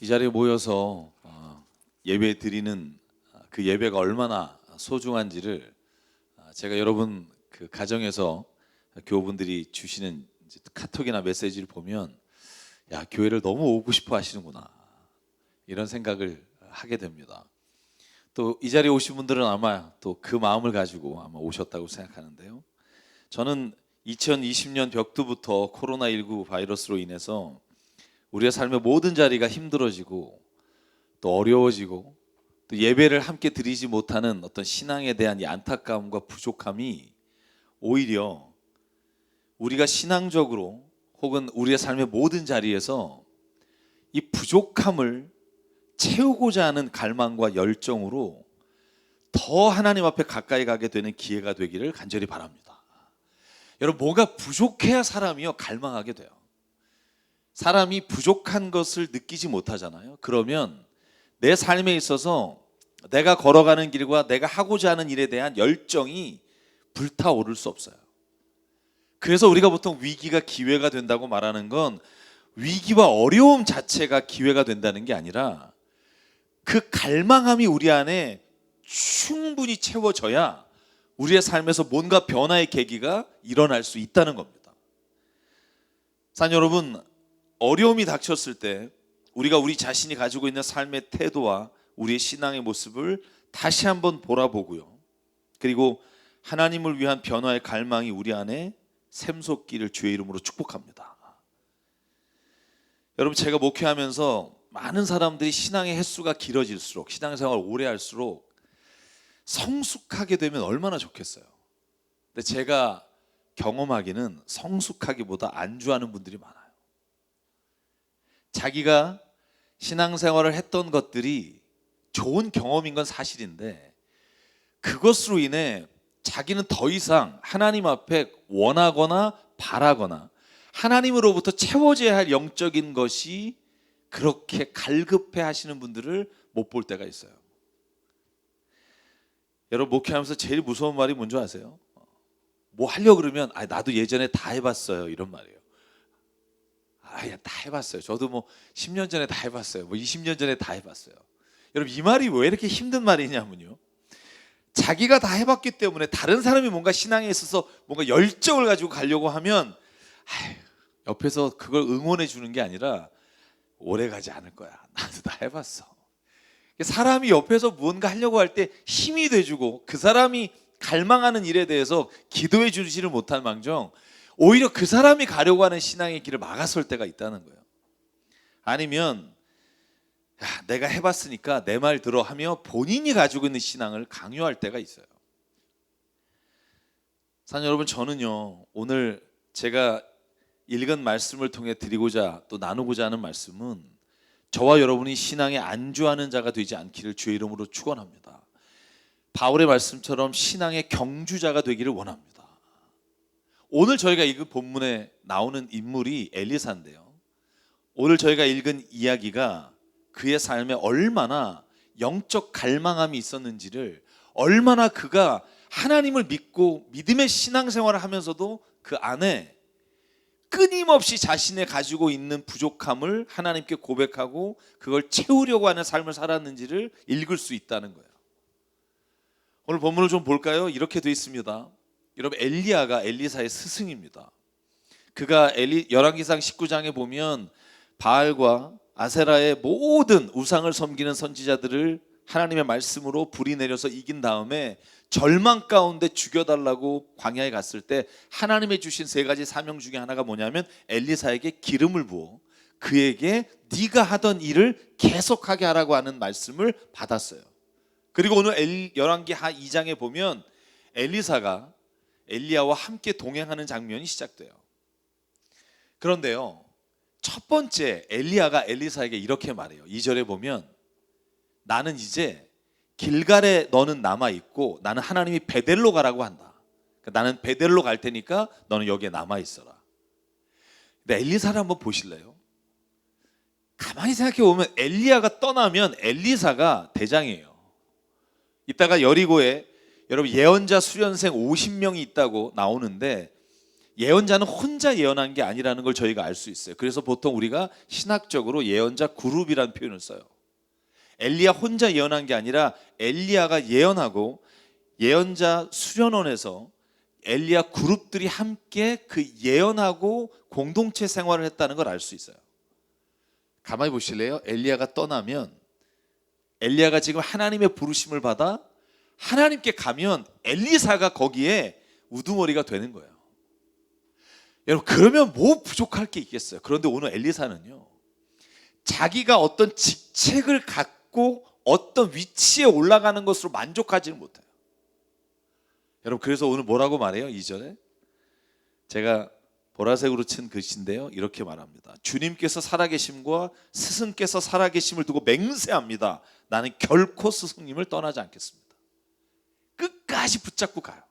이 자리에 모여서 예배 드리는 그 예배가 얼마나 소중한지를 제가 여러분 그 가정에서 교우분들이 주시는 카톡이나 메시지를 보면 야, 교회를 너무 오고 싶어 하시는구나 이런 생각을 하게 됩니다. 또 이 자리에 오신 분들은 아마 또 그 마음을 가지고 아마 오셨다고 생각하는데요. 저는 2020년 벽두부터 코로나19 바이러스로 인해서 우리의 삶의 모든 자리가 힘들어지고 또 어려워지고 또 예배를 함께 드리지 못하는 어떤 신앙에 대한 이 안타까움과 부족함이 오히려 우리가 신앙적으로 혹은 우리의 삶의 모든 자리에서 이 부족함을 채우고자 하는 갈망과 열정으로 더 하나님 앞에 가까이 가게 되는 기회가 되기를 간절히 바랍니다. 여러분, 뭐가 부족해야 사람이요 갈망하게 돼요. 사람이 부족한 것을 느끼지 못하잖아요. 그러면 내 삶에 있어서 내가 걸어가는 길과 내가 하고자 하는 일에 대한 열정이 불타오를 수 없어요. 그래서 우리가 보통 위기가 기회가 된다고 말하는 건 위기와 어려움 자체가 기회가 된다는 게 아니라 그 갈망함이 우리 안에 충분히 채워져야 우리의 삶에서 뭔가 변화의 계기가 일어날 수 있다는 겁니다. 사랑 여러분, 어려움이 닥쳤을 때 우리가 우리 자신이 가지고 있는 삶의 태도와 우리의 신앙의 모습을 다시 한번 돌아보고요. 그리고 하나님을 위한 변화의 갈망이 우리 안에 샘솟기를 주의 이름으로 축복합니다. 여러분, 제가 목회하면서 많은 사람들이 신앙의 횟수가 길어질수록, 신앙생활을 오래 할수록 성숙하게 되면 얼마나 좋겠어요. 근데 제가 경험하기는 성숙하기보다 안주하는 분들이 많아요. 자기가 신앙생활을 했던 것들이 좋은 경험인 건 사실인데 그것으로 인해 자기는 더 이상 하나님 앞에 원하거나 바라거나 하나님으로부터 채워져야 할 영적인 것이 그렇게 갈급해 하시는 분들을 못 볼 때가 있어요. 여러분, 목회하면서 제일 무서운 말이 뭔지 아세요? 뭐 하려고 그러면 나도 예전에 다 해봤어요 이런 말이에요. 다 해봤어요. 저도 뭐 10년 전에 다 해봤어요. 뭐 20년 전에 다 해봤어요. 여러분, 이 말이 왜 이렇게 힘든 말이냐면요, 자기가 다 해봤기 때문에 다른 사람이 뭔가 신앙에 있어서 뭔가 열정을 가지고 가려고 하면 옆에서 그걸 응원해 주는 게 아니라 오래 가지 않을 거야. 나도 다 해봤어. 사람이 옆에서 무언가 하려고 할 때 힘이 돼주고 그 사람이 갈망하는 일에 대해서 기도해 주지를 못할 망정 오히려 그 사람이 가려고 하는 신앙의 길을 막아설 때가 있다는 거예요. 아니면 내가 해봤으니까 내 말 들어 하며 본인이 가지고 있는 신앙을 강요할 때가 있어요. 사랑 여러분, 저는요 오늘 제가 읽은 말씀을 통해 드리고자 또 나누고자 하는 말씀은 저와 여러분이 신앙에 안주하는 자가 되지 않기를 주의 이름으로 축원합니다. 바울의 말씀처럼 신앙의 경주자가 되기를 원합니다. 오늘 저희가 읽은 본문에 나오는 인물이 엘리사인데요, 오늘 저희가 읽은 이야기가 그의 삶에 얼마나 영적 갈망함이 있었는지를, 얼마나 그가 하나님을 믿고 믿음의 신앙생활을 하면서도 그 안에 끊임없이 자신의 가지고 있는 부족함을 하나님께 고백하고 그걸 채우려고 하는 삶을 살았는지를 읽을 수 있다는 거예요. 오늘 본문을 좀 볼까요? 이렇게 되어 있습니다. 여러분, 엘리야가 엘리사의 스승입니다. 그가 열왕기상 19장에 보면 바알과 아세라의 모든 우상을 섬기는 선지자들을 하나님의 말씀으로 불이 내려서 이긴 다음에 절망 가운데 죽여달라고 광야에 갔을 때 하나님의 주신 세 가지 사명 중에 하나가 뭐냐면 엘리사에게 기름을 부어 그에게 네가 하던 일을 계속하게 하라고 하는 말씀을 받았어요. 그리고 오늘 열왕기 하 2장에 보면 엘리사가 엘리야와 함께 동행하는 장면이 시작돼요. 그런데요, 첫 번째 엘리야가 엘리사에게 이렇게 말해요. 2절에 보면 나는 이제 길갈에 너는 남아있고 나는 하나님이 베델로 가라고 한다. 나는 베델로 갈 테니까 너는 여기에 남아있어라. 근데 엘리사를 한번 보실래요? 가만히 생각해 보면 엘리야가 떠나면 엘리사가 대장이에요. 이따가 여리고에 여러분 예언자 수련생 50명이 있다고 나오는데 예언자는 혼자 예언한 게 아니라는 걸 저희가 알 수 있어요. 그래서 보통 우리가 신학적으로 예언자 그룹이라는 표현을 써요. 엘리야 혼자 예언한 게 아니라 엘리야가 예언하고 예언자 수련원에서 엘리야 그룹들이 함께 그 예언하고 공동체 생활을 했다는 걸 알 수 있어요. 가만히 보실래요? 엘리야가 떠나면 엘리야가 지금 하나님의 부르심을 받아 하나님께 가면 엘리사가 거기에 우두머리가 되는 거예요. 여러분, 그러면 뭐 부족할 게 있겠어요? 그런데 오늘 엘리사는요, 자기가 어떤 직책을 갖고 어떤 위치에 올라가는 것으로 만족하지는 못해요. 여러분, 그래서 오늘 뭐라고 말해요? 2절에 제가 보라색으로 친 글씨인데요, 이렇게 말합니다. 주님께서 살아계심과 스승께서 살아계심을 두고 맹세합니다. 나는 결코 스승님을 떠나지 않겠습니다. 끝까지 붙잡고 가요.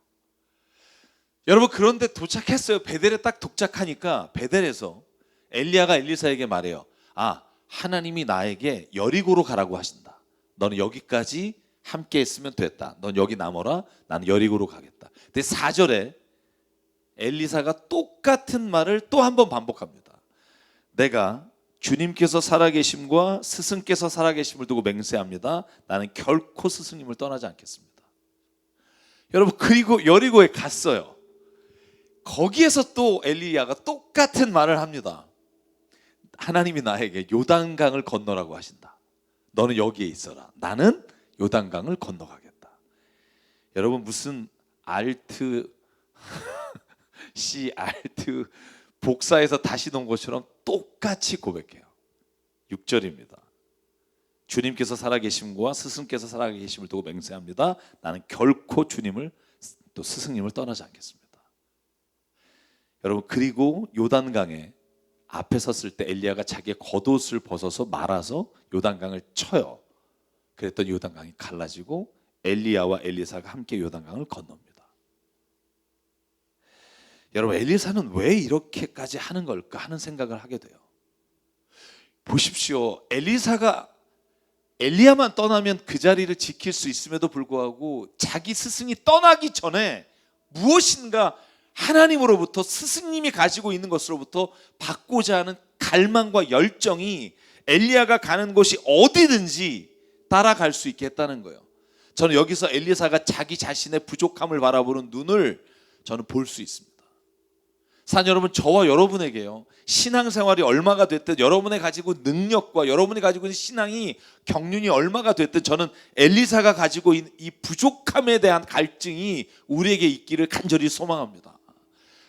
여러분, 그런데 도착했어요. 베델에 딱 도착하니까 베델에서 엘리야가 엘리사에게 말해요. 하나님이 나에게 여리고로 가라고 하신다. 너는 여기까지 함께 했으면 됐다. 넌 여기 남아라. 나는 여리고로 가겠다. 근데 4절에 엘리사가 똑같은 말을 또 한 번 반복합니다. 내가 주님께서 살아계심과 스승께서 살아계심을 두고 맹세합니다. 나는 결코 스승님을 떠나지 않겠습니다. 여러분, 그리고 여리고에 갔어요. 거기에서 또 엘리야가 똑같은 말을 합니다. 하나님이 나에게 요단강을 건너라고 하신다. 너는 여기에 있어라. 나는 요단강을 건너가겠다. 여러분, 무슨 알트 C 알트 복사해서 다시 놓은 것처럼 똑같이 고백해요. 6절입니다. 주님께서 살아계심과 스승께서 살아계심을 두고 맹세합니다. 나는 결코 주님을 또 스승님을 떠나지 않겠습니다. 여러분, 그리고 요단강에 앞에 섰을 때 엘리야가 자기의 겉옷을 벗어서 말아서 요단강을 쳐요. 그랬더니 요단강이 갈라지고 엘리야와 엘리사가 함께 요단강을 건넙니다. 여러분, 엘리사는 왜 이렇게까지 하는 걸까 하는 생각을 하게 돼요. 보십시오. 엘리사가 엘리야만 떠나면 그 자리를 지킬 수 있음에도 불구하고 자기 스승이 떠나기 전에 무엇인가 하나님으로부터 스승님이 가지고 있는 것으로부터 받고자 하는 갈망과 열정이 엘리야가 가는 곳이 어디든지 따라갈 수 있게 했다는 거예요. 저는 여기서 엘리사가 자기 자신의 부족함을 바라보는 눈을 저는 볼 수 있습니다. 산 여러분, 저와 여러분에게요, 신앙생활이 얼마가 됐든 여러분이 가지고 능력과 여러분이 가지고 있는 신앙이 경륜이 얼마가 됐든 저는 엘리사가 가지고 있는 이 부족함에 대한 갈증이 우리에게 있기를 간절히 소망합니다.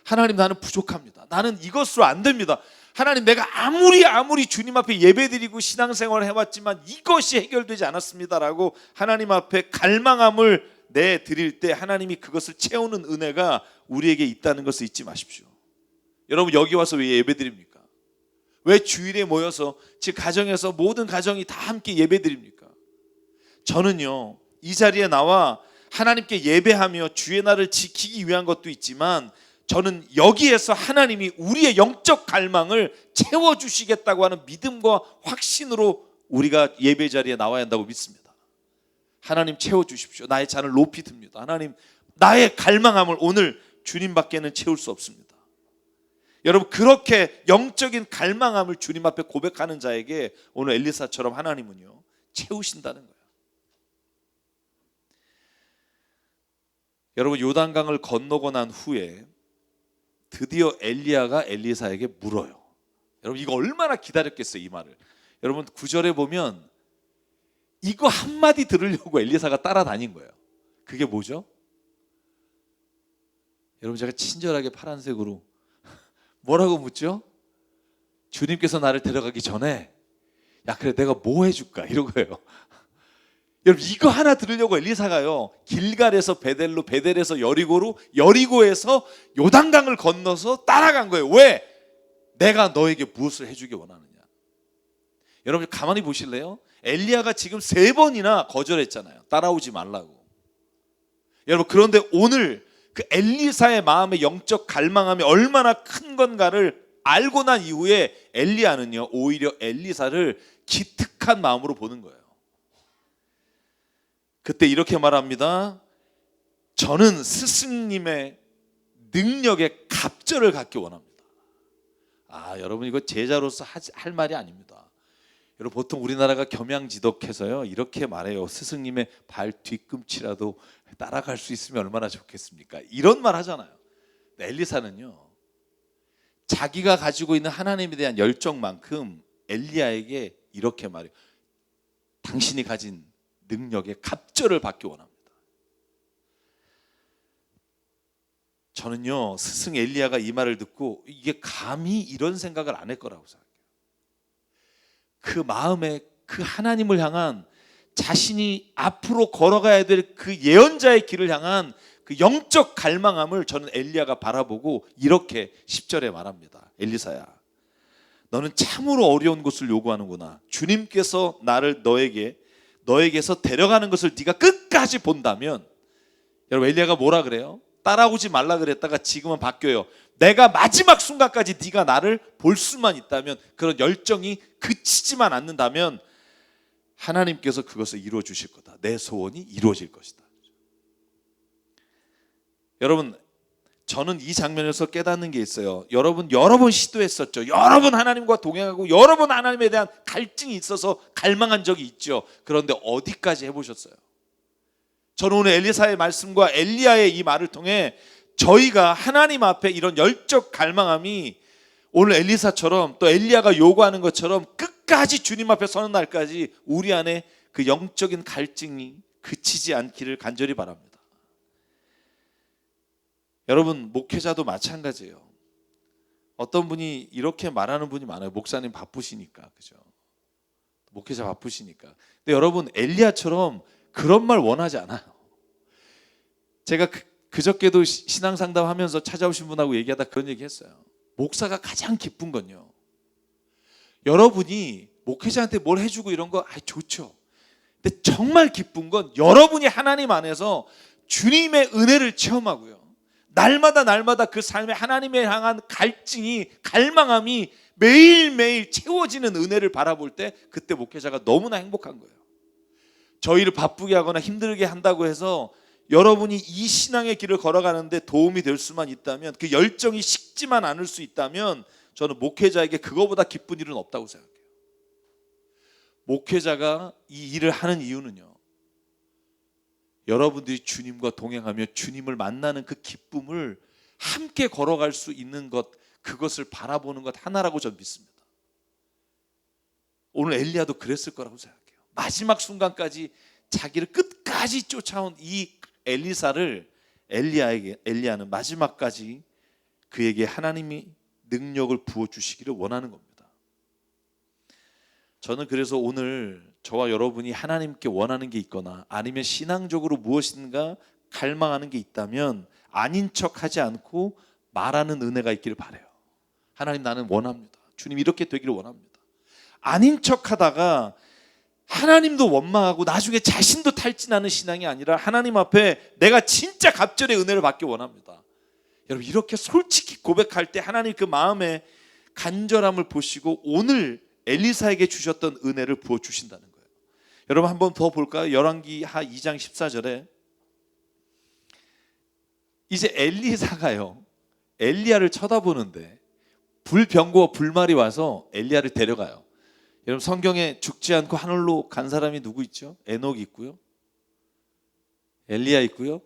하나님, 나는 부족합니다. 나는 이것으로 안 됩니다. 하나님, 내가 아무리 주님 앞에 예배드리고 신앙생활을 해왔지만 이것이 해결되지 않았습니다라고 하나님 앞에 갈망함을 내드릴 때 하나님이 그것을 채우는 은혜가 우리에게 있다는 것을 잊지 마십시오. 여러분, 여기 와서 왜 예배드립니까? 왜 주일에 모여서 즉 가정에서 모든 가정이 다 함께 예배드립니까? 저는요, 이 자리에 나와 하나님께 예배하며 주의 날을 지키기 위한 것도 있지만 저는 여기에서 하나님이 우리의 영적 갈망을 채워주시겠다고 하는 믿음과 확신으로 우리가 예배 자리에 나와야 한다고 믿습니다. 하나님, 채워주십시오. 나의 잔을 높이 듭니다. 하나님, 나의 갈망함을 오늘 주님밖에는 채울 수 없습니다. 여러분, 그렇게 영적인 갈망함을 주님 앞에 고백하는 자에게 오늘 엘리사처럼 하나님은요, 채우신다는 거예요. 여러분, 요단강을 건너고 난 후에 드디어 엘리야가 엘리사에게 물어요. 여러분, 이거 얼마나 기다렸겠어요, 이 말을. 여러분, 9절에 보면 이거 한마디 들으려고 엘리사가 따라다닌 거예요. 그게 뭐죠? 여러분, 제가 친절하게 파란색으로 뭐라고 묻죠? 주님께서 나를 데려가기 전에 야, 그래, 내가 뭐 해줄까? 이러고요. 여러분, 이거 하나 들으려고 엘리사가요, 길갈에서 베델로, 베델에서 여리고로, 여리고에서 요단강을 건너서 따라간 거예요. 왜? 내가 너에게 무엇을 해주기 원하느냐. 여러분, 가만히 보실래요? 엘리야가 지금 3번이나 거절했잖아요. 따라오지 말라고. 여러분, 그런데 오늘 그 엘리사의 마음의 영적 갈망함이 얼마나 큰 건가를 알고 난 이후에 엘리야는요, 오히려 엘리사를 기특한 마음으로 보는 거예요. 그때 이렇게 말합니다. 저는 스승님의 능력의 갑절을 갖기 원합니다. 여러분 이거 제자로서 할 말이 아닙니다. 여러분 보통 우리나라가 겸양지덕해서요 이렇게 말해요. 스승님의 발 뒤꿈치라도 따라갈 수 있으면 얼마나 좋겠습니까? 이런 말 하잖아요. 엘리사는요 자기가 가지고 있는 하나님에 대한 열정만큼 엘리야에게 이렇게 말해요. 당신이 가진 능력의 갑절을 받기 원합니다. 저는요 스승 엘리야가 이 말을 듣고 이게 감히 이런 생각을 안 할 거라고 생각해요. 그 마음에 그 하나님을 향한 자신이 앞으로 걸어가야 될 그 예언자의 길을 향한 그 영적 갈망함을 저는 엘리야가 바라보고 이렇게 10절에 말합니다. 엘리사야, 너는 참으로 어려운 것을 요구하는구나. 주님께서 나를 너에게서 데려가는 것을 네가 끝까지 본다면, 여러분 엘리야가 뭐라 그래요? 따라오지 말라 그랬다가 지금은 바뀌어요. 내가 마지막 순간까지 네가 나를 볼 수만 있다면, 그런 열정이 그치지만 않는다면 하나님께서 그것을 이루어 주실 거다. 내 소원이 이루어질 것이다. 여러분 저는 이 장면에서 깨닫는 게 있어요. 여러분 여러 번 시도했었죠. 여러 번 하나님과 동행하고 여러 번 하나님에 대한 갈증이 있어서 갈망한 적이 있죠. 그런데 어디까지 해보셨어요? 저는 오늘 엘리사의 말씀과 엘리야의 이 말을 통해 저희가 하나님 앞에 이런 열정 갈망함이 오늘 엘리사처럼 또 엘리야가 요구하는 것처럼 끝까지 주님 앞에 서는 날까지 우리 안에 그 영적인 갈증이 그치지 않기를 간절히 바랍니다. 여러분 목회자도 마찬가지예요. 어떤 분이 이렇게 말하는 분이 많아요. 목사님 바쁘시니까, 그죠? 목회자 바쁘시니까. 근데 여러분 엘리야처럼 그런 말 원하지 않아요. 제가 그저께도 신앙 상담하면서 찾아오신 분하고 얘기하다 그런 얘기 했어요. 목사가 가장 기쁜 건요, 여러분이 목회자한테 뭘 해주고 이런 거 좋죠. 근데 정말 기쁜 건 여러분이 하나님 안에서 주님의 은혜를 체험하고요, 날마다 그 삶에 하나님에 향한 갈증이, 갈망함이 매일매일 채워지는 은혜를 바라볼 때 그때 목회자가 너무나 행복한 거예요. 저희를 바쁘게 하거나 힘들게 한다고 해서 여러분이 이 신앙의 길을 걸어가는데 도움이 될 수만 있다면, 그 열정이 식지만 않을 수 있다면 저는 목회자에게 그거보다 기쁜 일은 없다고 생각해요. 목회자가 이 일을 하는 이유는요, 여러분들이 주님과 동행하며 주님을 만나는 그 기쁨을 함께 걸어갈 수 있는 것, 그것을 바라보는 것 하나라고 저는 믿습니다. 오늘 엘리야도 그랬을 거라고 생각해요. 마지막 순간까지 자기를 끝까지 쫓아온 이 엘리사를 엘리야는 마지막까지 그에게 하나님이 능력을 부어주시기를 원하는 겁니다. 저는 그래서 오늘 저와 여러분이 하나님께 원하는 게 있거나 아니면 신앙적으로 무엇인가 갈망하는 게 있다면 아닌 척하지 않고 말하는 은혜가 있기를 바라요. 하나님 나는 원합니다. 주님 이렇게 되기를 원합니다. 아닌 척하다가 하나님도 원망하고 나중에 자신도 탈진하는 신앙이 아니라 하나님 앞에 내가 진짜 갑절의 은혜를 받기 원합니다. 여러분 이렇게 솔직히 고백할 때 하나님 그 마음의 간절함을 보시고 오늘 엘리사에게 주셨던 은혜를 부어주신다는 거예요. 여러분 한 번 더 볼까요? 열왕기하 2장 14절에 이제 엘리사가요 엘리야를 쳐다보는데 불병거와 불말이 와서 엘리야를 데려가요. 여러분 성경에 죽지 않고 하늘로 간 사람이 누구 있죠? 에녹이 있고요, 엘리야 있고요,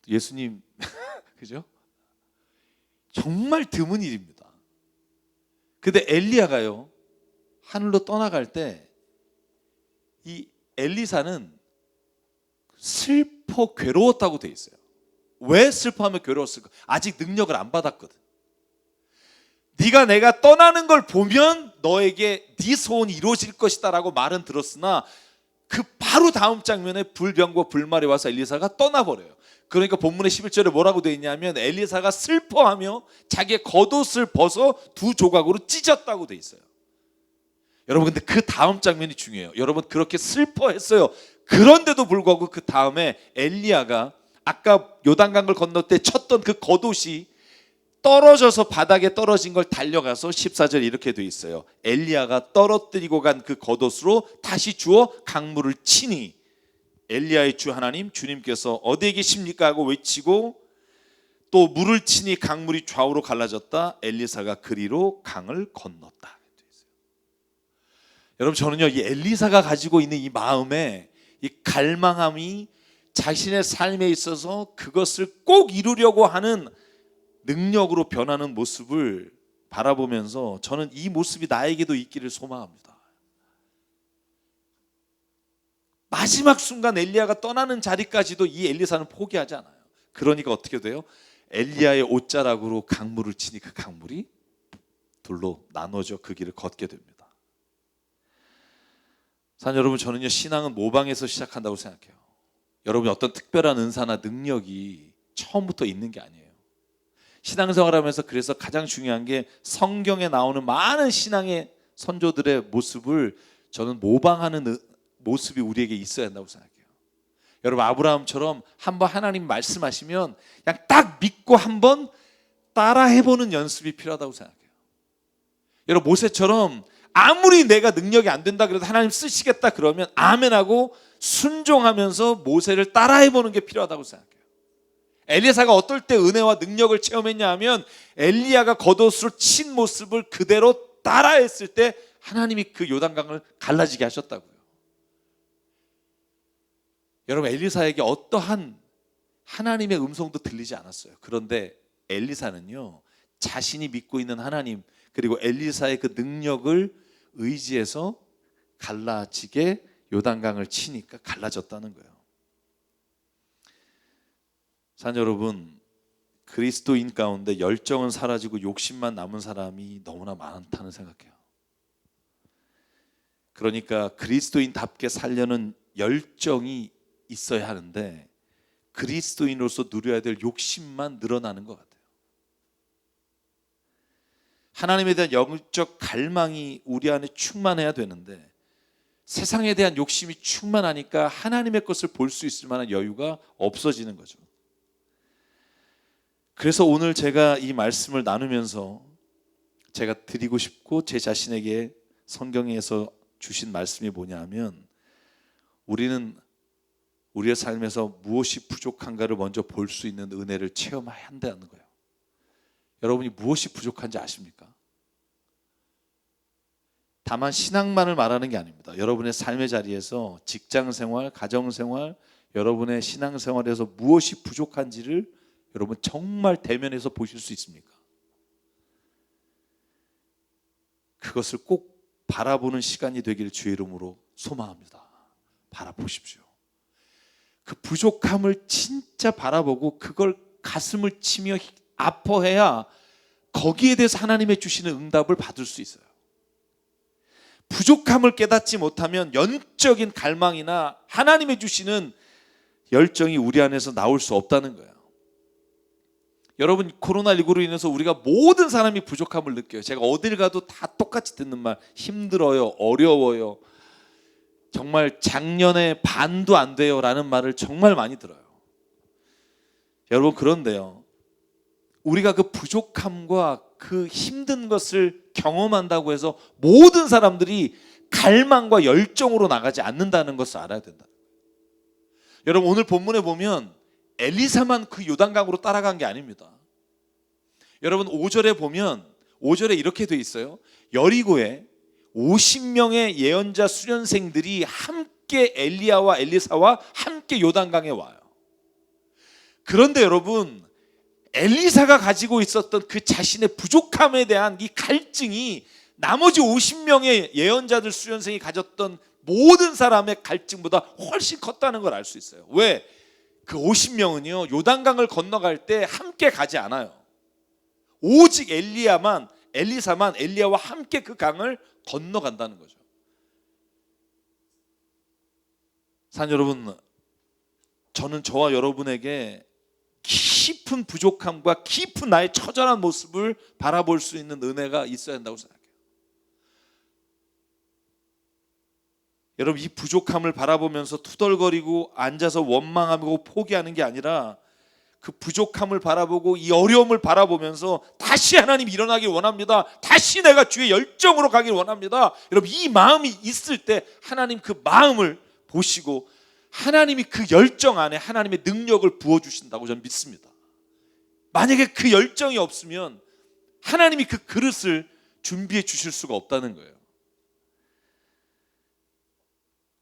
예수님 그죠? 정말 드문 일입니다. 근데 엘리야가요 하늘로 떠나갈 때 이 엘리사는 슬퍼 괴로웠다고 돼 있어요. 왜 슬퍼하며 괴로웠을까? 아직 능력을 안 받았거든. 네가 내가 떠나는 걸 보면 너에게 네 소원이 이루어질 것이다 라고 말은 들었으나 그 바로 다음 장면에 불병과 불말이 와서 엘리사가 떠나버려요. 그러니까 본문의 11절에 뭐라고 되어 있냐면 엘리사가 슬퍼하며 자기의 겉옷을 벗어 두 조각으로 찢었다고 되어 있어요. 여러분 근데 그 다음 장면이 중요해요. 여러분 그렇게 슬퍼했어요. 그런데도 불구하고 그 다음에 엘리야가 아까 요단강을 건널 때 쳤던 그 겉옷이 떨어져서 바닥에 떨어진 걸 달려가서 14절 이렇게 돼 있어요. 엘리야가 떨어뜨리고 간 그 겉옷으로 다시 주워 강물을 치니 엘리야의 주 하나님 주님께서 어디에 계십니까 하고 외치고 또 물을 치니 강물이 좌우로 갈라졌다. 엘리사가 그리로 강을 건넜다. 여러분, 저는요, 이 엘리사가 가지고 있는 이 마음에 이 갈망함이 자신의 삶에 있어서 그것을 꼭 이루려고 하는 능력으로 변하는 모습을 바라보면서 저는 이 모습이 나에게도 있기를 소망합니다. 마지막 순간 엘리야가 떠나는 자리까지도 이 엘리사는 포기하지 않아요. 그러니까 어떻게 돼요? 엘리야의 옷자락으로 강물을 치니 그 강물이 둘로 나눠져 그 길을 걷게 됩니다. 사실 여러분, 저는요, 신앙은 모방에서 시작한다고 생각해요. 여러분이 어떤 특별한 은사나 능력이 처음부터 있는 게 아니에요. 신앙생활하면서 그래서 가장 중요한 게 성경에 나오는 많은 신앙의 선조들의 모습을 저는 모방하는 모습이 우리에게 있어야 한다고 생각해요. 여러분, 아브라함처럼 한번 하나님 말씀하시면 그냥 딱 믿고 한번 따라해보는 연습이 필요하다고 생각해요. 여러분, 모세처럼 아무리 내가 능력이 안 된다 그래도 하나님 쓰시겠다 그러면 아멘하고 순종하면서 모세를 따라해보는 게 필요하다고 생각해요. 엘리사가 어떨 때 은혜와 능력을 체험했냐 하면 엘리야가 겉옷으로 친 모습을 그대로 따라했을 때 하나님이 그 요단강을 갈라지게 하셨다고요. 여러분, 엘리사에게 어떠한 하나님의 음성도 들리지 않았어요. 그런데 엘리사는요, 자신이 믿고 있는 하나님 그리고 엘리사의 그 능력을 의지해서 갈라지게 요단강을 치니까 갈라졌다는 거예요. 사랑 여러분, 그리스도인 가운데 열정은 사라지고 욕심만 남은 사람이 너무나 많다는 생각해요. 그러니까 그리스도인답게 살려는 열정이 있어야 하는데 그리스도인으로서 누려야 될 욕심만 늘어나는 것 같아요. 하나님에 대한 영적 갈망이 우리 안에 충만해야 되는데 세상에 대한 욕심이 충만하니까 하나님의 것을 볼 수 있을 만한 여유가 없어지는 거죠. 그래서 오늘 제가 이 말씀을 나누면서 제가 드리고 싶고 제 자신에게 성경에서 주신 말씀이 뭐냐 하면 우리는 우리의 삶에서 무엇이 부족한가를 먼저 볼 수 있는 은혜를 체험해야 한다는 거예요. 여러분이 무엇이 부족한지 아십니까? 다만 신앙만을 말하는 게 아닙니다. 여러분의 삶의 자리에서 직장생활, 가정생활, 여러분의 신앙생활에서 무엇이 부족한지를 여러분 정말 대면에서 보실 수 있습니까? 그것을 꼭 바라보는 시간이 되기를 주의 이름으로 소망합니다. 바라보십시오. 그 부족함을 진짜 바라보고 그걸 가슴을 치며 아파해야 거기에 대해서 하나님의 주시는 응답을 받을 수 있어요. 부족함을 깨닫지 못하면 영적인 갈망이나 하나님의 주시는 열정이 우리 안에서 나올 수 없다는 거예요. 여러분, 코로나19로 인해서 우리가 모든 사람이 부족함을 느껴요. 제가 어딜 가도 다 똑같이 듣는 말, 힘들어요, 어려워요, 정말 작년에 반도 안 돼요 라는 말을 정말 많이 들어요. 여러분, 그런데요, 우리가 그 부족함과 그 힘든 것을 경험한다고 해서 모든 사람들이 갈망과 열정으로 나가지 않는다는 것을 알아야 된다. 여러분, 오늘 본문에 보면 엘리사만 그 요단강으로 따라간 게 아닙니다. 여러분, 5절에 보면 5절에 이렇게 돼 있어요. 여리고에 50명의 예언자 수련생들이 함께 엘리야와 엘리사와 함께 요단강에 와요. 그런데 여러분, 엘리사가 가지고 있었던 그 자신의 부족함에 대한 이 갈증이 나머지 50명의 예언자들 수련생이 가졌던 모든 사람의 갈증보다 훨씬 컸다는 걸 알 수 있어요. 왜? 그 50명은요 요단강을 건너갈 때 함께 가지 않아요. 오직 엘리사만 엘리야와 함께 그 강을 건너간다는 거죠. 사랑 여러분, 저는 저와 여러분에게 깊은 부족함과 깊은 나의 처절한 모습을 바라볼 수 있는 은혜가 있어야 한다고 생각해요. 여러분, 이 부족함을 바라보면서 투덜거리고 앉아서 원망하고 포기하는 게 아니라 그 부족함을 바라보고 이 어려움을 바라보면서 다시 하나님 일어나길 원합니다. 다시 내가 주의 열정으로 가길 원합니다. 여러분, 이 마음이 있을 때 하나님 그 마음을 보시고 하나님이 그 열정 안에 하나님의 능력을 부어주신다고 저는 믿습니다. 만약에 그 열정이 없으면 하나님이 그 그릇을 준비해 주실 수가 없다는 거예요.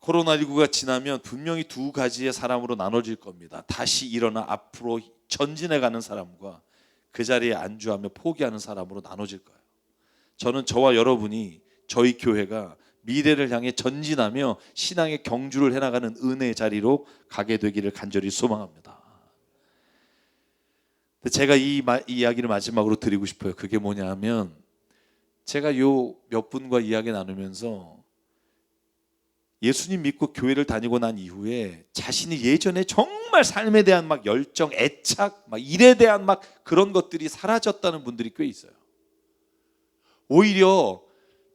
코로나19가 지나면 분명히 두 가지의 사람으로 나눠질 겁니다. 다시 일어나 앞으로 전진해 가는 사람과 그 자리에 안주하며 포기하는 사람으로 나눠질 거예요. 저는 저와 여러분이, 저희 교회가 미래를 향해 전진하며 신앙의 경주를 해나가는 은혜의 자리로 가게 되기를 간절히 소망합니다. 제가 이 이야기를 마지막으로 드리고 싶어요. 그게 뭐냐 하면, 제가 요 몇 분과 이야기 나누면서 예수님 믿고 교회를 다니고 난 이후에 자신이 예전에 정말 삶에 대한 막 열정, 애착, 막 일에 대한 막 그런 것들이 사라졌다는 분들이 꽤 있어요. 오히려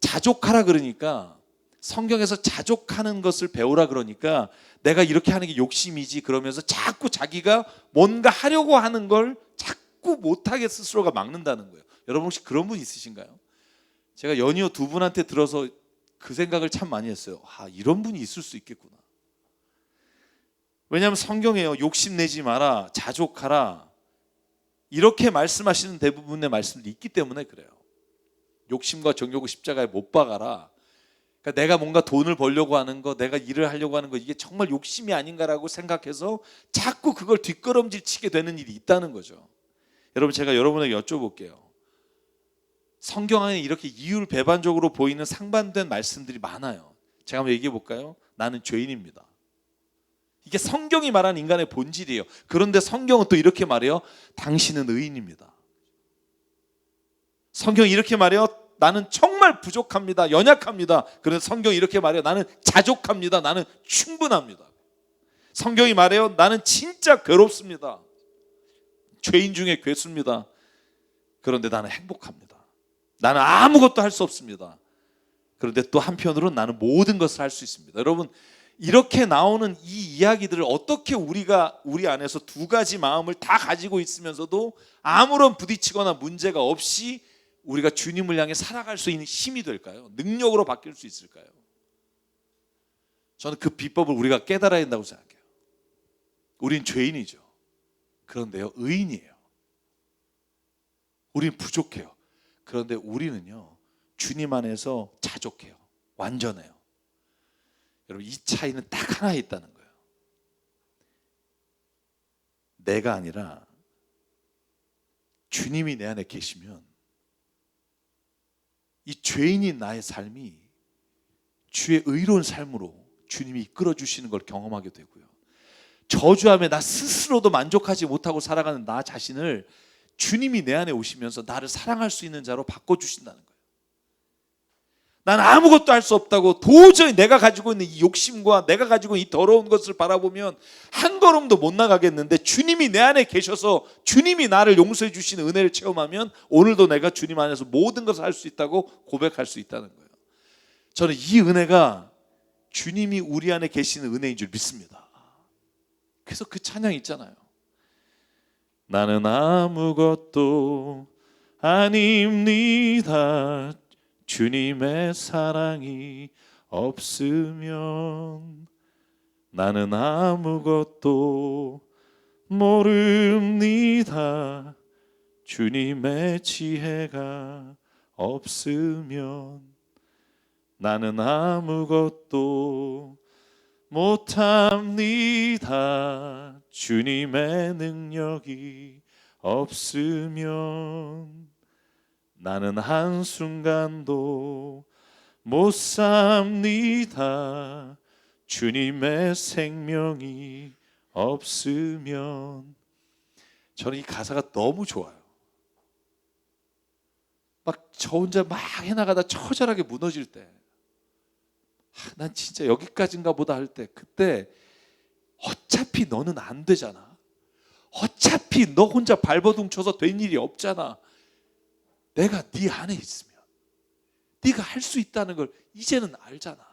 자족하라 그러니까, 성경에서 자족하는 것을 배우라 그러니까 내가 이렇게 하는 게 욕심이지 그러면서 자꾸 자기가 뭔가 하려고 하는 걸 자꾸 못하게 스스로가 막는다는 거예요. 여러분 혹시 그런 분 있으신가요? 제가 연이어 두 분한테 들어서 그 생각을 참 많이 했어요. 이런 분이 있을 수 있겠구나. 왜냐하면 성경에요, 욕심내지 마라, 자족하라, 이렇게 말씀하시는 대부분의 말씀들이 있기 때문에 그래요. 욕심과 정욕을 십자가에 못 박아라. 그러니까 내가 뭔가 돈을 벌려고 하는 거, 내가 일을 하려고 하는 거, 이게 정말 욕심이 아닌가라고 생각해서 자꾸 그걸 뒷걸음질 치게 되는 일이 있다는 거죠. 여러분, 제가 여러분에게 여쭤볼게요. 성경 안에 이렇게 이율배반적으로 보이는 상반된 말씀들이 많아요. 제가 한번 얘기해 볼까요? 나는 죄인입니다. 이게 성경이 말하는 인간의 본질이에요. 그런데 성경은 또 이렇게 말해요. 당신은 의인입니다. 성경이 이렇게 말해요. 나는 정말 부족합니다. 연약합니다. 그런데 성경이 이렇게 말해요. 나는 자족합니다. 나는 충분합니다. 성경이 말해요. 나는 진짜 괴롭습니다. 죄인 중에 괴수입니다. 그런데 나는 행복합니다. 나는 아무것도 할 수 없습니다. 그런데 또 한편으로는 나는 모든 것을 할 수 있습니다. 여러분, 이렇게 나오는 이 이야기들을 어떻게 우리가 우리 안에서 두 가지 마음을 다 가지고 있으면서도 아무런 부딪히거나 문제가 없이 우리가 주님을 향해 살아갈 수 있는 힘이 될까요? 능력으로 바뀔 수 있을까요? 저는 그 비법을 우리가 깨달아야 된다고 생각해요. 우린 죄인이죠. 그런데요, 의인이에요. 우린 부족해요. 그런데 우리는요, 주님 안에서 자족해요. 완전해요. 여러분, 이 차이는 딱 하나 있다는 거예요. 내가 아니라 주님이 내 안에 계시면 이 죄인인 나의 삶이 주의 의로운 삶으로 주님이 이끌어 주시는 걸 경험하게 되고요, 저주함에 나 스스로도 만족하지 못하고 살아가는 나 자신을 주님이 내 안에 오시면서 나를 사랑할 수 있는 자로 바꿔주신다는 거예요. 난 아무것도 할 수 없다고 도저히 내가 가지고 있는 이 욕심과 내가 가지고 있는 이 더러운 것을 바라보면 한 걸음도 못 나가겠는데, 주님이 내 안에 계셔서 주님이 나를 용서해 주시는 은혜를 체험하면 오늘도 내가 주님 안에서 모든 것을 할 수 있다고 고백할 수 있다는 거예요. 저는 이 은혜가 주님이 우리 안에 계시는 은혜인 줄 믿습니다. 그래서 그 찬양 있잖아요. 나는 아무것도 아닙니다. 주님의 사랑이 없으면 나는 아무것도 모릅니다. 주님의 지혜가 없으면 나는 아무것도 못합니다. 주님의 능력이 없으면 나는 한순간도 못 삽니다. 주님의 생명이 없으면. 저는 이 가사가 너무 좋아요. 막 저 혼자 막 해나가다 처절하게 무너질 때, 난 진짜 여기까지인가 보다 할 때, 그때 어차피 너는 안 되잖아. 어차피 너 혼자 발버둥 쳐서 된 일이 없잖아. 내가 네 안에 있으면 네가 할 수 있다는 걸 이제는 알잖아.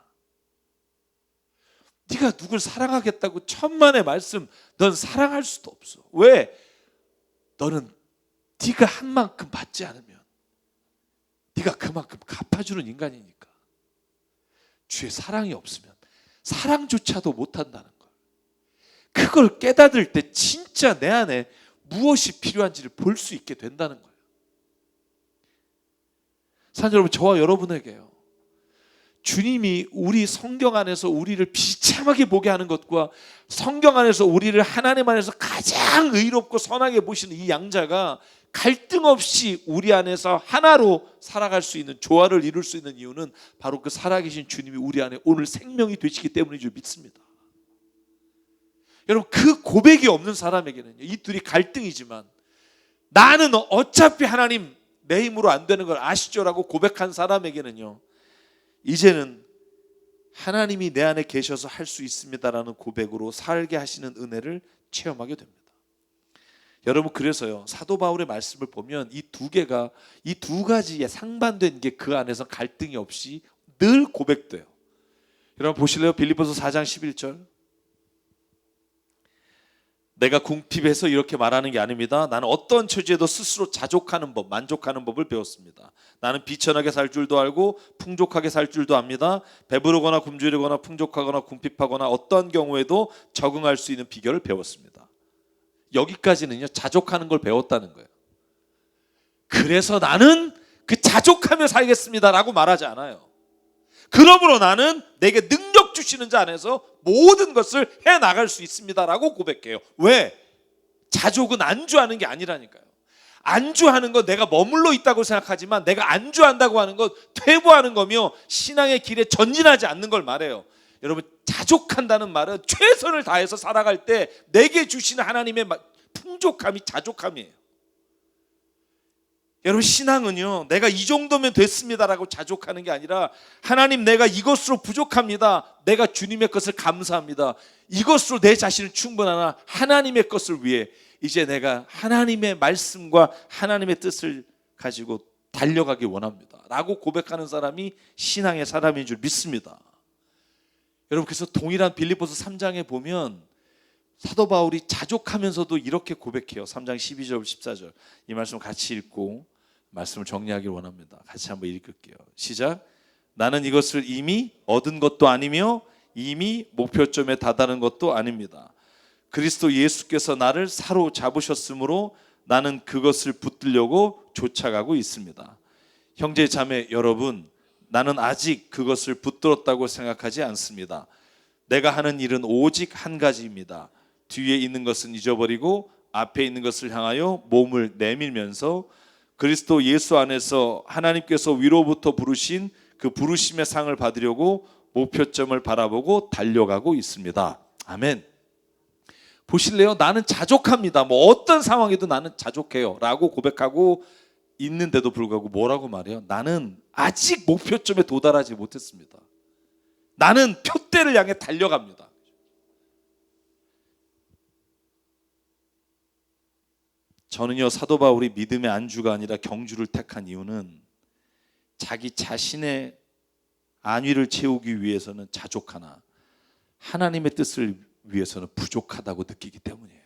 네가 누굴 사랑하겠다고 천만의 말씀, 넌 사랑할 수도 없어. 왜? 너는 네가 한 만큼 받지 않으면 네가 그만큼 갚아주는 인간이니까. 주의 사랑이 없으면 사랑조차도 못한다는 걸. 그걸 깨닫을 때 진짜 내 안에 무엇이 필요한지를 볼 수 있게 된다는 거예요. 사랑하는 여러분, 저와 여러분에게요, 주님이 우리 성경 안에서 우리를 비참하게 보게 하는 것과 성경 안에서 우리를 하나님 안에서 가장 의롭고 선하게 보시는 이 양자가 갈등 없이 우리 안에서 하나로 살아갈 수 있는, 조화를 이룰 수 있는 이유는 바로 그 살아계신 주님이 우리 안에 오늘 생명이 되시기 때문인 줄 믿습니다. 여러분, 그 고백이 없는 사람에게는요, 이 둘이 갈등이지만 나는 어차피 하나님 내 힘으로 안 되는 걸 아시죠? 라고 고백한 사람에게는요, 이제는 하나님이 내 안에 계셔서 할 수 있습니다라는 고백으로 살게 하시는 은혜를 체험하게 됩니다. 여러분, 그래서요, 사도 바울의 말씀을 보면 이 두 개가, 이 두 가지에 상반된 게 그 안에서 갈등이 없이 늘 고백돼요. 여러분 보실래요? 빌립보서 4장 11절. 내가 궁핍해서 이렇게 말하는 게 아닙니다. 나는 어떤 처지에도 스스로 자족하는 법, 만족하는 법을 배웠습니다. 나는 비천하게 살 줄도 알고 풍족하게 살 줄도 압니다. 배부르거나 굶주리거나 풍족하거나 궁핍하거나 어떠한 경우에도 적응할 수 있는 비결을 배웠습니다. 여기까지는요, 자족하는 걸 배웠다는 거예요. 그래서 나는 그 자족하며 살겠습니다라고 말하지 않아요. 그러므로 나는 내게 능력 주시는 자 안에서 모든 것을 해나갈 수 있습니다라고 고백해요. 왜? 자족은 안주하는 게 아니라니까요. 안주하는 건 내가 머물러 있다고 생각하지만, 내가 안주한다고 하는 건 퇴보하는 거며 신앙의 길에 전진하지 않는 걸 말해요. 여러분, 자족한다는 말은 최선을 다해서 살아갈 때 내게 주시는 하나님의 풍족함이 자족함이에요. 여러분, 신앙은요, 내가 이 정도면 됐습니다라고 자족하는 게 아니라, 하나님 내가 이것으로 부족합니다. 내가 주님의 것을 감사합니다. 이것으로 내 자신은 충분하나 하나님의 것을 위해 이제 내가 하나님의 말씀과 하나님의 뜻을 가지고 달려가기 원합니다 라고 고백하는 사람이 신앙의 사람인 줄 믿습니다. 여러분, 그래서 동일한 빌립보서 3장에 보면 사도 바울이 자족하면서도 이렇게 고백해요. 3장 12절 14절 이 말씀 같이 읽고 말씀을 정리하길 원합니다. 같이 한번 읽을게요. 시작. 나는 이것을 이미 얻은 것도 아니며 이미 목표점에 다다른 것도 아닙니다. 그리스도 예수께서 나를 사로잡으셨으므로 나는 그것을 붙들려고 쫓아가고 있습니다. 형제 자매 여러분, 나는 아직 그것을 붙들었다고 생각하지 않습니다. 내가 하는 일은 오직 한 가지입니다. 뒤에 있는 것은 잊어버리고 앞에 있는 것을 향하여 몸을 내밀면서 그리스도 예수 안에서 하나님께서 위로부터 부르신 그 부르심의 상을 받으려고 목표점을 바라보고 달려가고 있습니다. 아멘. 보실래요? 나는 자족합니다. 뭐 어떤 상황에도 나는 자족해요 라고 고백하고 있는데도 불구하고 뭐라고 말해요? 나는 아직 목표점에 도달하지 못했습니다. 나는 표대를 향해 달려갑니다. 저는요, 사도 바울이 믿음의 안주가 아니라 경주를 택한 이유는 자기 자신의 안위를 채우기 위해서는 자족하나 하나님의 뜻을 위해서는 부족하다고 느끼기 때문이에요.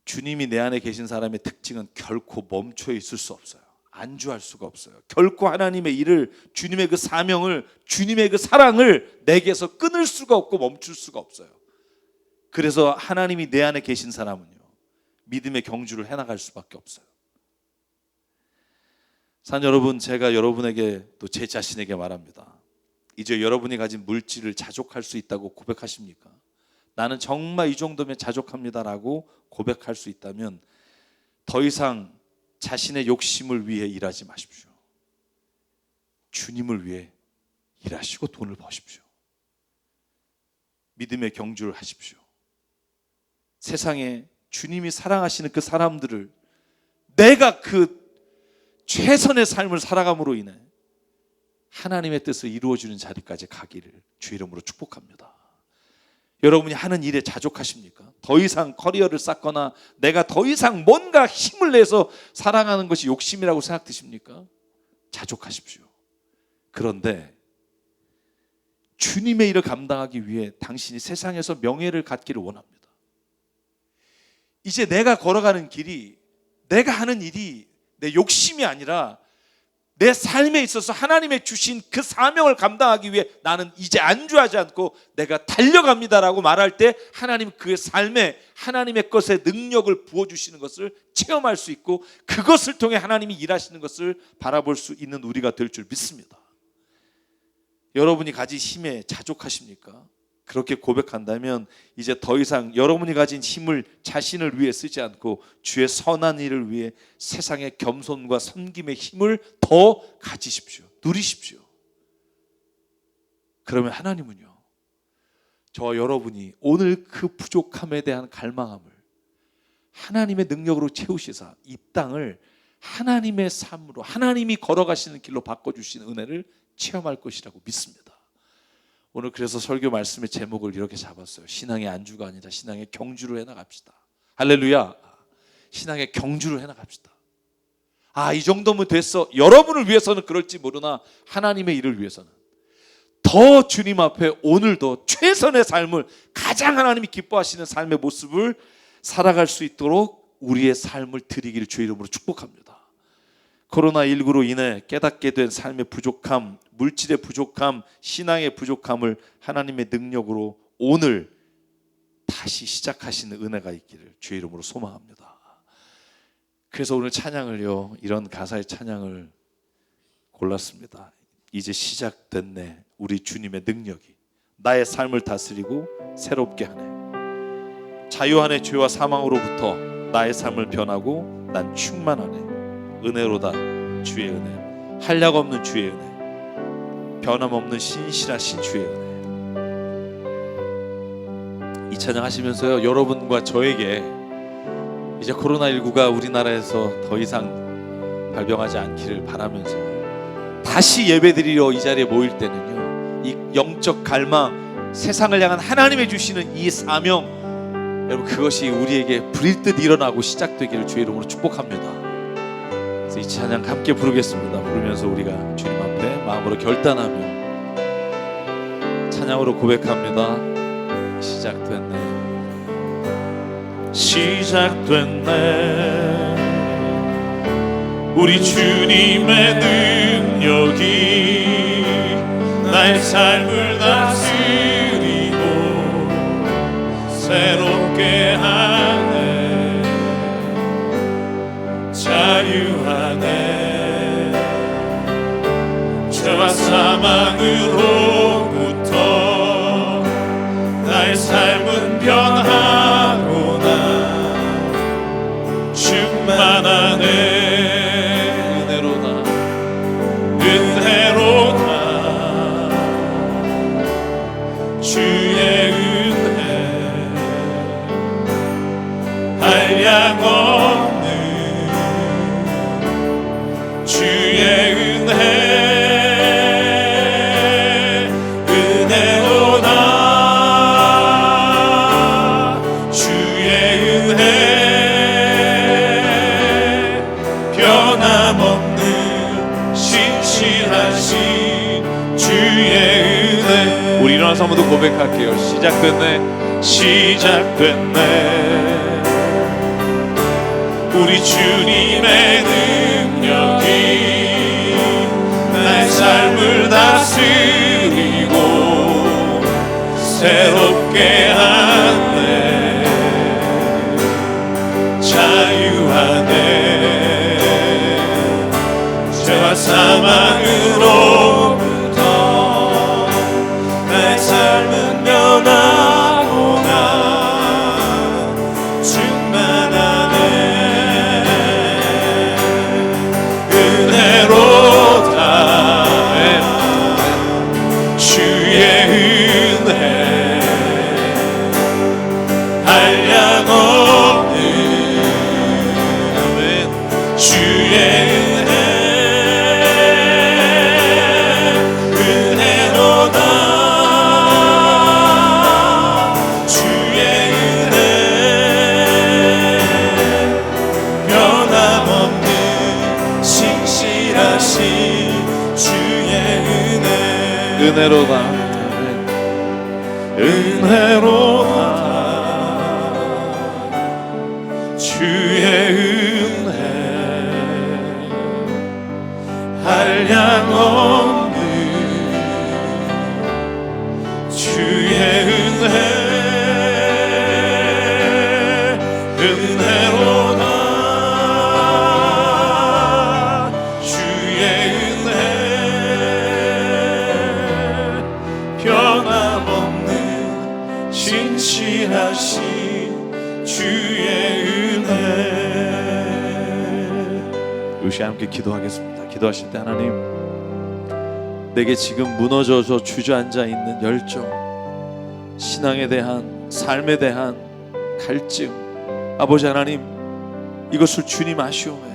주님이 내 안에 계신 사람의 특징은 결코 멈춰 있을 수 없어요. 안주할 수가 없어요. 결코 하나님의 일을, 주님의 그 사명을, 주님의 그 사랑을 내게서 끊을 수가 없고 멈출 수가 없어요. 그래서 하나님이 내 안에 계신 사람은요, 믿음의 경주를 해나갈 수밖에 없어요. 사랑하는 여러분, 제가 여러분에게 또 제 자신에게 말합니다. 이제 여러분이 가진 물질을 자족할 수 있다고 고백하십니까? 나는 정말 이 정도면 자족합니다라고 고백할 수 있다면 더 이상 자신의 욕심을 위해 일하지 마십시오. 주님을 위해 일하시고 돈을 버십시오. 믿음의 경주를 하십시오. 세상에 주님이 사랑하시는 그 사람들을 내가 그 최선의 삶을 살아감으로 인해 하나님의 뜻을 이루어주는 자리까지 가기를 주 이름으로 축복합니다. 여러분이 하는 일에 자족하십니까? 더 이상 커리어를 쌓거나 내가 더 이상 뭔가 힘을 내서 사랑하는 것이 욕심이라고 생각되십니까? 자족하십시오. 그런데 주님의 일을 감당하기 위해 당신이 세상에서 명예를 갖기를 원합니다. 이제 내가 걸어가는 길이, 내가 하는 일이 내 욕심이 아니라 내 삶에 있어서 하나님의 주신 그 사명을 감당하기 위해 나는 이제 안주하지 않고 내가 달려갑니다라고 말할 때 하나님 그의 삶에 하나님의 것의 능력을 부어주시는 것을 체험할 수 있고 그것을 통해 하나님이 일하시는 것을 바라볼 수 있는 우리가 될 줄 믿습니다. 여러분이 가진 힘에 자족하십니까? 그렇게 고백한다면 이제 더 이상 여러분이 가진 힘을 자신을 위해 쓰지 않고 주의 선한 일을 위해 세상의 겸손과 섬김의 힘을 더 가지십시오. 누리십시오. 그러면 하나님은요, 저와 여러분이 오늘 그 부족함에 대한 갈망함을 하나님의 능력으로 채우시사 이 땅을 하나님의 삶으로 하나님이 걸어가시는 길로 바꿔주시는 은혜를 체험할 것이라고 믿습니다. 오늘 그래서 설교 말씀의 제목을 이렇게 잡았어요. 신앙의 안주가 아니라 신앙의 경주로 해나갑시다. 할렐루야. 신앙의 경주로 해나갑시다. 이 정도면 됐어. 여러분을 위해서는 그럴지 모르나 하나님의 일을 위해서는 더 주님 앞에 오늘도 최선의 삶을 가장 하나님이 기뻐하시는 삶의 모습을 살아갈 수 있도록 우리의 삶을 드리기를 주의 이름으로 축복합니다. 코로나19로 인해 깨닫게 된 삶의 부족함, 물질의 부족함, 신앙의 부족함을 하나님의 능력으로 오늘 다시 시작하시는 은혜가 있기를 주의 이름으로 소망합니다. 그래서 오늘 찬양을요, 이런 가사의 찬양을 골랐습니다. 이제 시작됐네 우리 주님의 능력이 나의 삶을 다스리고 새롭게 하네. 자유하네 죄와 사망으로부터 나의 삶을 변하고 난 충만하네. 은혜로다 주의 은혜, 한량없는 주의 은혜, 변함없는 신실하신 주의 은혜. 이 찬양 하시면서요, 여러분과 저에게 이제 코로나19가 우리나라에서 더 이상 발병하지 않기를 바라면서 다시 예배드리러 이 자리에 모일 때는요, 이 영적 갈망, 세상을 향한 하나님의 주시는 이 사명, 여러분 그것이 우리에게 불일 듯 일어나고 시작되기를 주의 이름으로 축복합니다. 이 찬양 함께 부르겠습니다. 부르면서 우리가 주님 앞에 마음으로 결단하며 찬양으로 고백합니다. 시작됐네, 시작됐네. 우리 주님의 능력이 나의 삶을 다스리고 새롭게 하네. 자유하네. 죄와 사망으로부터 나의 삶은 변하구나. 충만하네. 은혜로다. 은혜로다. 주의 은혜 한량 없는 주의 은혜 은혜로다. 주의 은혜 변함없는 신실하신 주의 은혜. 우리 일어나서 한번 더 고백할게요. 시작됐네, 시작됐네. 우리 주님의 능력이 나의 삶을 다스리고 새롭게 하네. 자유하네. 죄와 사망으로부터 나의 삶은 변하구나. 충만하네. 은혜로다. 주의 은혜 한량 없는 주의 은혜 은혜로다. 주의 은혜 변함없는 신실하신 주의 은혜 은혜로다. 은혜로다. 주의 은혜 한량없는 주의 은혜로다. 주의 은혜 변함없는 신실하신 주의 은혜. 우리 시간 함께 기도하겠습니다. 기도하실 때 하나님, 내게 지금 무너져서 주저앉아 있는 열정, 신앙에 대한, 삶에 대한 갈증, 아버지 하나님, 이것을 주님 아시오매.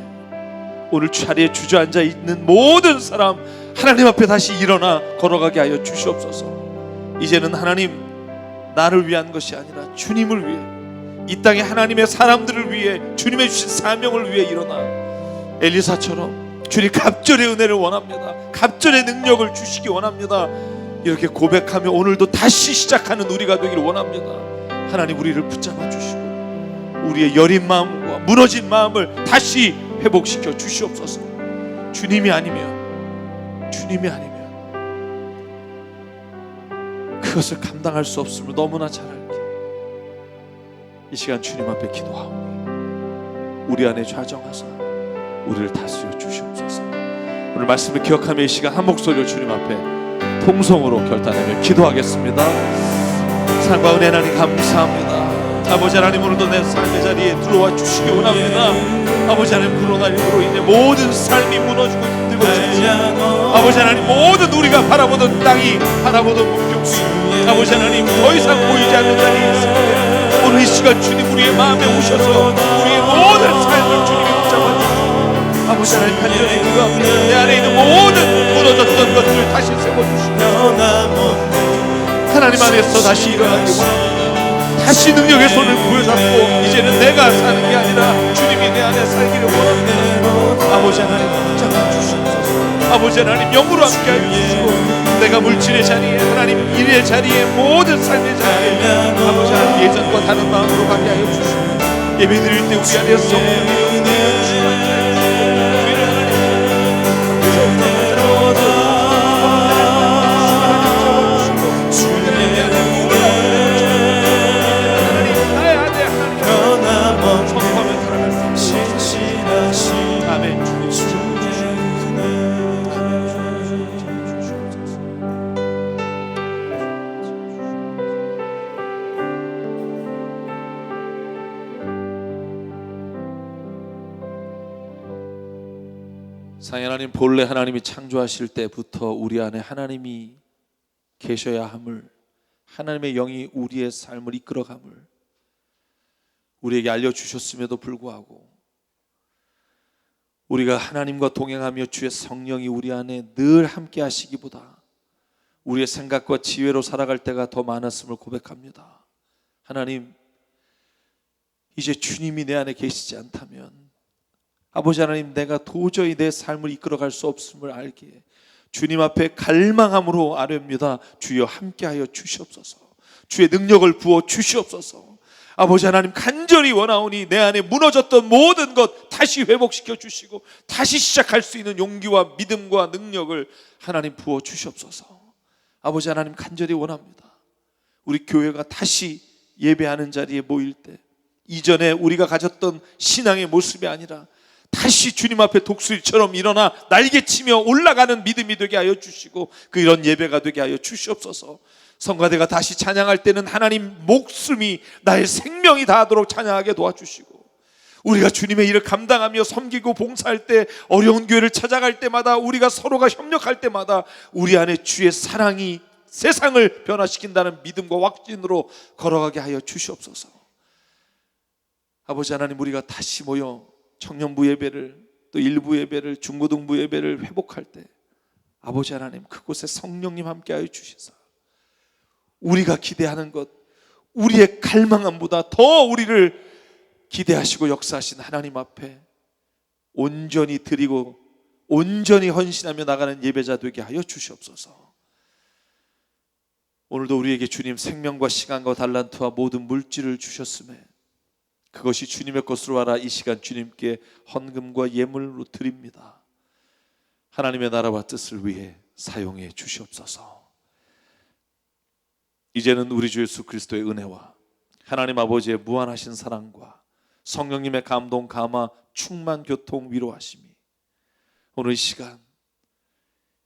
오늘 자리에 주저앉아 있는 모든 사람 하나님 앞에 다시 일어나 걸어가게 하여 주시옵소서. 이제는 하나님, 나를 위한 것이 아니라 주님을 위해, 이 땅에 하나님의 사람들을 위해, 주님의 주신 사명을 위해 일어나 엘리사처럼 주님 갑절의 은혜를 원합니다. 갑절의 능력을 주시기 원합니다. 이렇게 고백하며 오늘도 다시 시작하는 우리가 되기를 원합니다. 하나님, 우리를 붙잡아 주시고 우리의 여린 마음과 무너진 마음을 다시 회복시켜 주시옵소서. 주님이 아니면 그것을 감당할 수 없음을 너무나 잘 알기에 이 시간 주님 앞에 기도하오니 우리 안에 좌정하사 우리를 다스려 주시옵소서. 오늘 말씀을 기억하며 이 시간 한 목소리로 주님 앞에 통성으로 결단하며 기도하겠습니다. 사랑과 은혜 하나님 감사합니다. 아버지 하나님, 오늘도 내 삶의 자리에 들어와 주시기 원합니다. 아버지 하나님, 코로나19로 인해 모든 삶이 무너지고 힘들어지고, 아버지 하나님, 모든 우리가 바라보던 땅이, 바라보던 목적이 아버지 하나님 더 이상 보이지 않는 자리에 있습니다. 오늘 이 시간 주님 우리의 마음에 오셔서 우리의 모든 삶을 주님이 붙잡아 주시고, 아버지 하나님 간절히 기도합니다. 내 안에 있는 모든 무너졌던 것들을 다시 세워주시고 하나님 안에서 다시 일어나기 원합니다. 다시 능력의 손을 부여잡고 이제는 내가 사는 게 아니라 주님이 내 안에 살기를 원합니다. 아버지 하나님 붙잡아 주시옵소서. 아버지 하나님 영으로 함께하여 주시고, 내가 물질의 자리에, 하나님 일의 자리에, 모든 삶의 자리에 아버지 하나님 예전과 다른 마음으로 가게 하여 주시고, 예배 드릴 때 우리 안에 성령의 영을 주시고 사랑의 하나님, 본래 하나님이 창조하실 때부터 우리 안에 하나님이 계셔야 함을, 하나님의 영이 우리의 삶을 이끌어감을 우리에게 알려주셨음에도 불구하고 우리가 하나님과 동행하며 주의 성령이 우리 안에 늘 함께 하시기보다 우리의 생각과 지혜로 살아갈 때가 더 많았음을 고백합니다. 하나님, 이제 주님이 내 안에 계시지 않다면 아버지 하나님, 내가 도저히 내 삶을 이끌어갈 수 없음을 알기에 주님 앞에 갈망함으로 아뢰옵니다. 주여 함께하여 주시옵소서. 주의 능력을 부어 주시옵소서. 아버지 하나님, 간절히 원하오니 내 안에 무너졌던 모든 것 다시 회복시켜 주시고 다시 시작할 수 있는 용기와 믿음과 능력을 하나님 부어 주시옵소서. 아버지 하나님, 간절히 원합니다. 우리 교회가 다시 예배하는 자리에 모일 때 이전에 우리가 가졌던 신앙의 모습이 아니라 다시 주님 앞에 독수리처럼 일어나 날개치며 올라가는 믿음이 되게 하여 주시고 이런 예배가 되게 하여 주시옵소서. 성가대가 다시 찬양할 때는 하나님 목숨이, 나의 생명이 다하도록 찬양하게 도와주시고, 우리가 주님의 일을 감당하며 섬기고 봉사할 때, 어려운 교회를 찾아갈 때마다, 우리가 서로가 협력할 때마다 우리 안에 주의 사랑이 세상을 변화시킨다는 믿음과 확신으로 걸어가게 하여 주시옵소서. 아버지 하나님, 우리가 다시 모여 청년부 예배를, 또 일부 예배를, 중고등부 예배를 회복할 때 아버지 하나님, 그곳에 성령님 함께하여 주시사 우리가 기대하는 것, 우리의 갈망함보다 더 우리를 기대하시고 역사하신 하나님 앞에 온전히 드리고 온전히 헌신하며 나가는 예배자 되게 하여 주시옵소서. 오늘도 우리에게 주님 생명과 시간과 달란트와 모든 물질을 주셨음에 그것이 주님의 것으로 알아 이 시간 주님께 헌금과 예물로 드립니다. 하나님의 나라와 뜻을 위해 사용해 주시옵소서. 이제는 우리 주 예수 그리스도의 은혜와 하나님 아버지의 무한하신 사랑과 성령님의 감동, 감화, 충만, 교통, 위로하심이 오늘 이 시간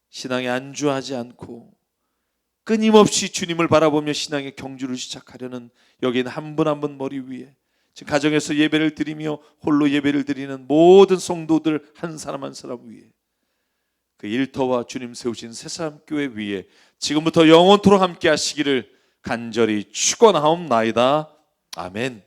신앙에 안주하지 않고 끊임없이 주님을 바라보며 신앙의 경주를 시작하려는 여기는 한 분 한 분 머리 위에 지금 가정에서 예배를 드리며 홀로 예배를 드리는 모든 성도들 한 사람 한 사람 위에 그 일터와 주님 세우신 새사람교회 위에 지금부터 영원토록 함께 하시기를 간절히 축원하옵나이다. 아멘.